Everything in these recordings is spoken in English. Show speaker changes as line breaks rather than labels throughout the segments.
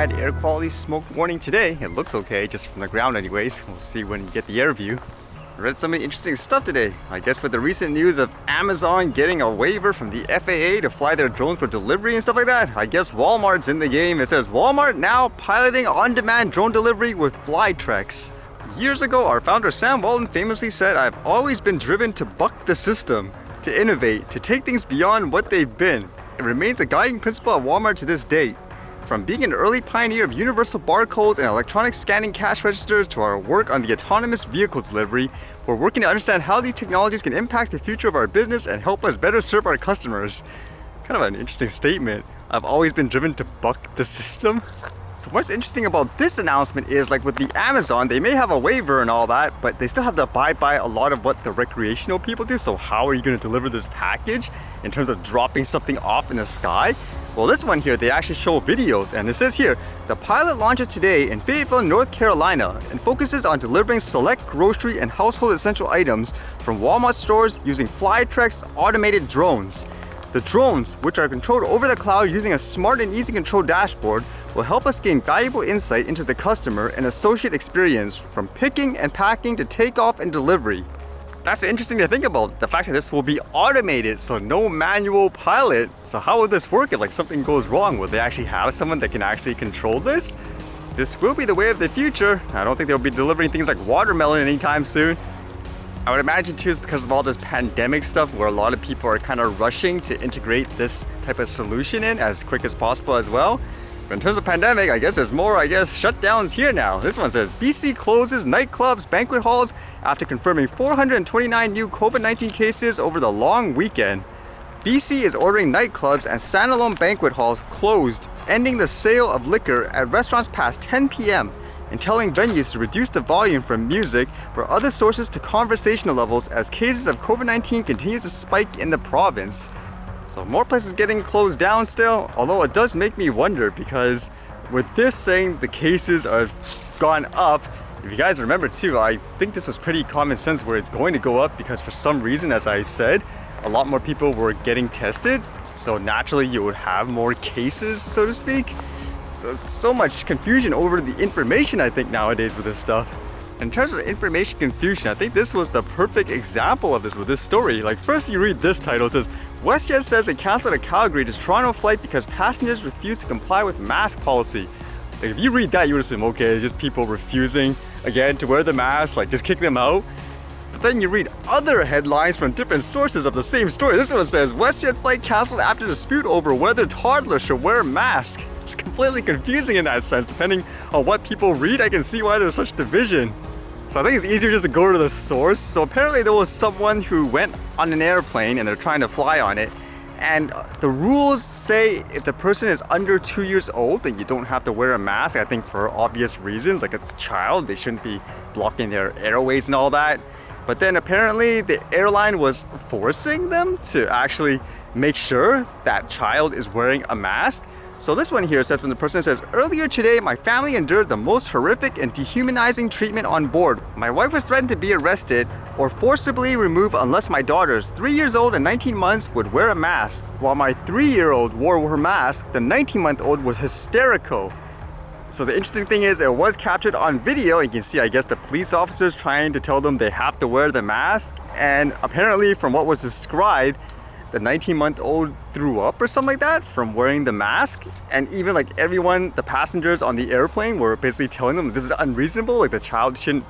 bad air quality smoke warning today. It looks okay, just from the ground anyways. We'll see when you get the air view. I read some interesting stuff today. I guess with the recent news of Amazon getting a waiver from the FAA to fly their drones for delivery and stuff like that, I guess Walmart's in the game. It says Walmart now piloting on-demand drone delivery with Flytrex. Years ago, our founder Sam Walton famously said, "I've always been driven to buck the system, to innovate, to take things beyond what they've been." It remains a guiding principle at Walmart to this date. From being an early pioneer of universal barcodes and electronic scanning cash registers to our work on the autonomous vehicle delivery, we're working to understand how these technologies can impact the future of our business and help us better serve our customers. Kind of an interesting statement. I've always been driven to buck the system. So what's interesting about this announcement is, like with the Amazon, they may have a waiver and all that, but they still have to abide by a lot of what the recreational people do. So how are you going to deliver this package in terms of dropping something off in the sky? Well, this one here, they actually show videos, and it says here, the pilot launches today in Fayetteville, North Carolina, and focuses on delivering select grocery and household essential items from Walmart stores using Flytrex automated drones. The drones, which are controlled over the cloud using a smart and easy control dashboard, will help us gain valuable insight into the customer and associate experience from picking and packing to takeoff and delivery. That's interesting to think about, the fact that this will be automated, so no manual pilot. So how would this work if like something goes wrong? Will they actually have someone that can actually control this? This will be the way of the future. I don't think they'll be delivering things like watermelon anytime soon. I would imagine too, it's because of all this pandemic stuff where a lot of people are kind of rushing to integrate this type of solution in as quick as possible as well. But in terms of pandemic, I guess there's more, shutdowns here now. This one says, BC closes nightclubs, banquet halls after confirming 429 new COVID-19 cases over the long weekend. BC is ordering nightclubs and standalone banquet halls closed, ending the sale of liquor at restaurants past 10 p.m. and telling venues to reduce the volume from music or other sources to conversational levels as cases of COVID-19 continue to spike in the province. So more places getting closed down still, although it does make me wonder because with this saying the cases are gone up, if you guys remember too, I think this was pretty common sense where it's going to go up because for some reason, as I said, a lot more people were getting tested. So naturally you would have more cases, so to speak. So it's so much confusion over the information I think nowadays with this stuff. In terms of information confusion, I think this was the perfect example of this with this story. Like first you read this title, it says, WestJet says it canceled a Calgary to Toronto flight because passengers refuse to comply with mask policy. Like if you read that, you would assume, okay, it's just people refusing, again, to wear the mask, like just kick them out. But then you read other headlines from different sources of the same story. This one says, WestJet flight canceled after dispute over whether toddlers should wear a mask. It's completely confusing in that sense. Depending on what people read, I can see why there's such division. So I think it's easier just to go to the source. So apparently there was someone who went on an airplane and they're trying to fly on it. And the rules say if the person is under 2 years old, then you don't have to wear a mask. I think for obvious reasons, like it's a child, they shouldn't be blocking their airways and all that. But then apparently the airline was forcing them to actually make sure that child is wearing a mask. So this one here says from the person says, earlier today, my family endured the most horrific and dehumanizing treatment on board. My wife was threatened to be arrested or forcibly removed unless my daughters, 3 years old and 19 months, would wear a mask. While my 3-year-old wore her mask, the 19-month-old was hysterical. So the interesting thing is it was captured on video. You can see, I guess, the police officers trying to tell them they have to wear the mask. And apparently from what was described, the 19-month-old threw up or something like that from wearing the mask. And even like everyone, the passengers on the airplane were basically telling them this is unreasonable. Like the child shouldn't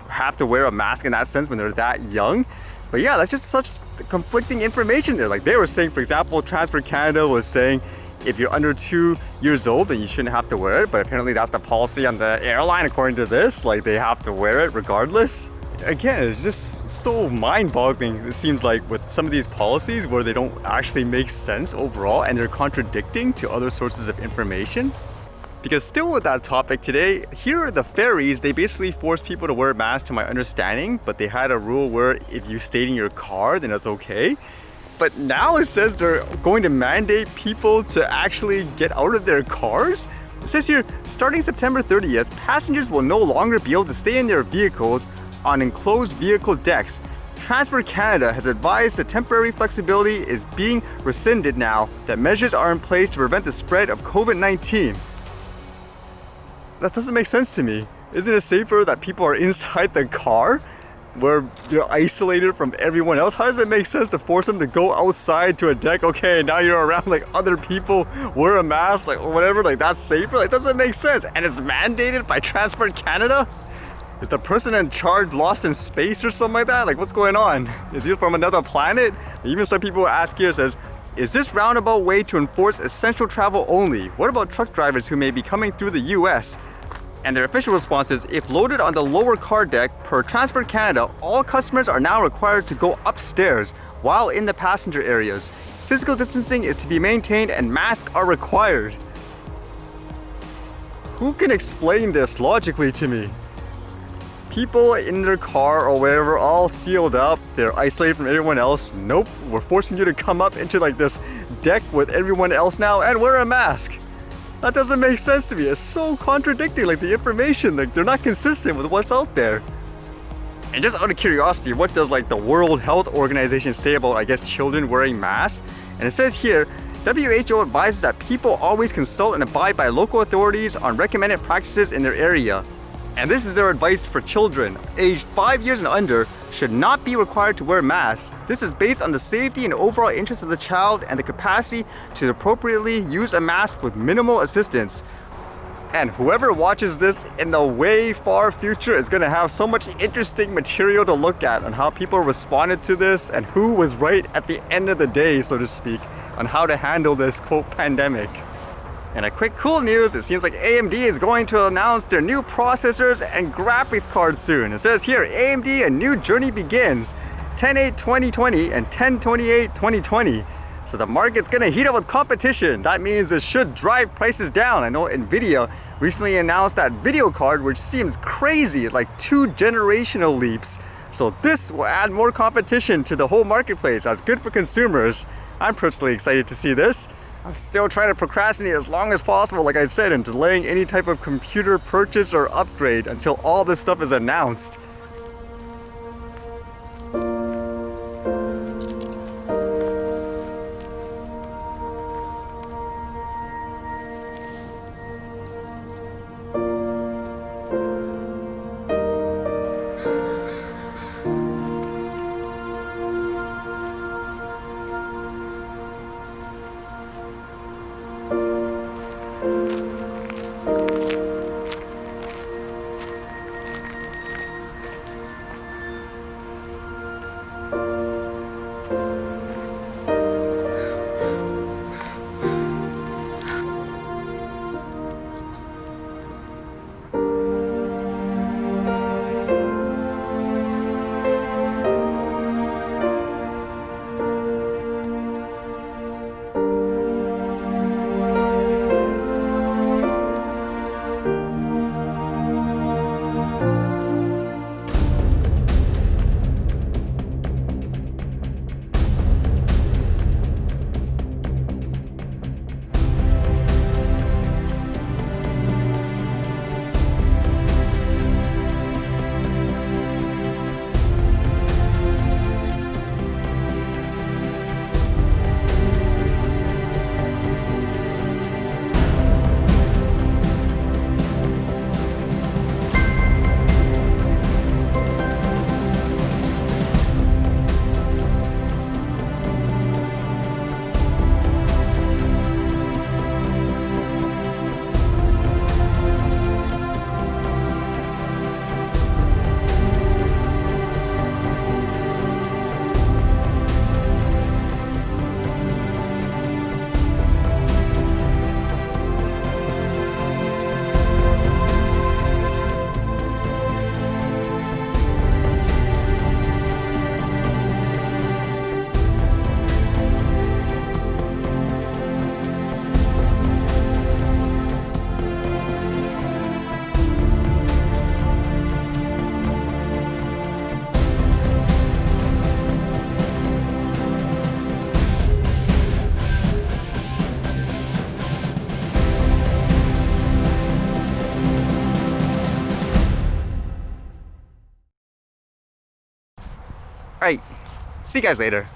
have to wear a mask in that sense when they're that young. But yeah, that's just such conflicting information there. Like they were saying, for example, Transport Canada was saying, if you're under 2 years old, then you shouldn't have to wear it. But apparently that's the policy on the airline according to this. Like they have to wear it regardless. Again, it's just so mind-boggling, it seems like, with some of these policies where they don't actually make sense overall and they're contradicting to other sources of information. Because still with that topic today, here are the ferries. They basically force people to wear masks to my understanding, but they had a rule where if you stayed in your car, then that's okay. But now it says they're going to mandate people to actually get out of their cars. It says here, starting September 30th, passengers will no longer be able to stay in their vehicles on enclosed vehicle decks. Transport Canada has advised that temporary flexibility is being rescinded now that measures are in place to prevent the spread of COVID-19. That doesn't make sense to me. Isn't it safer that people are inside the car where you're isolated from everyone else? How does it make sense to force them to go outside to a deck? Okay, now you're around like other people, wear a mask, like, or whatever, like that's safer? Like, doesn't make sense. And it's mandated by Transport Canada? Is the person in charge lost in space or something like that? Like, what's going on? Is he from another planet? Even some people ask here, says, is this roundabout way to enforce essential travel only? What about truck drivers who may be coming through the US? And their official response is, if loaded on the lower car deck, per Transport Canada, all customers are now required to go upstairs while in the passenger areas. Physical distancing is to be maintained and masks are required. Who can explain this logically to me? People in their car or wherever, all sealed up, they're isolated from everyone else. Nope, we're forcing you to come up into like this deck with everyone else now and wear a mask. That doesn't make sense to me. It's so contradicting, like the information, like they're not consistent with what's out there. And just out of curiosity, what does like the World Health Organization say about, I guess, children wearing masks? And it says here, WHO advises that people always consult and abide by local authorities on recommended practices in their area. And this is their advice for children. Aged 5 years and under should not be required to wear masks. This is based on the safety and overall interest of the child and the capacity to appropriately use a mask with minimal assistance. And whoever watches this in the way far future is going to have so much interesting material to look at on how people responded to this and who was right at the end of the day, so to speak, on how to handle this, quote, pandemic. And a quick cool news, it seems like AMD is going to announce their new processors and graphics cards soon. It says here, AMD, a new journey begins, 10/8/2020 and 10/28/2020. So the market's gonna heat up with competition. That means it should drive prices down. I know Nvidia recently announced that video card, which seems crazy, like 2 generational leaps. So this will add more competition to the whole marketplace. That's good for consumers. I'm personally excited to see this. I'm still trying to procrastinate as long as possible, like I said, and delaying any type of computer purchase or upgrade until all this stuff is announced. Alright, see you guys later.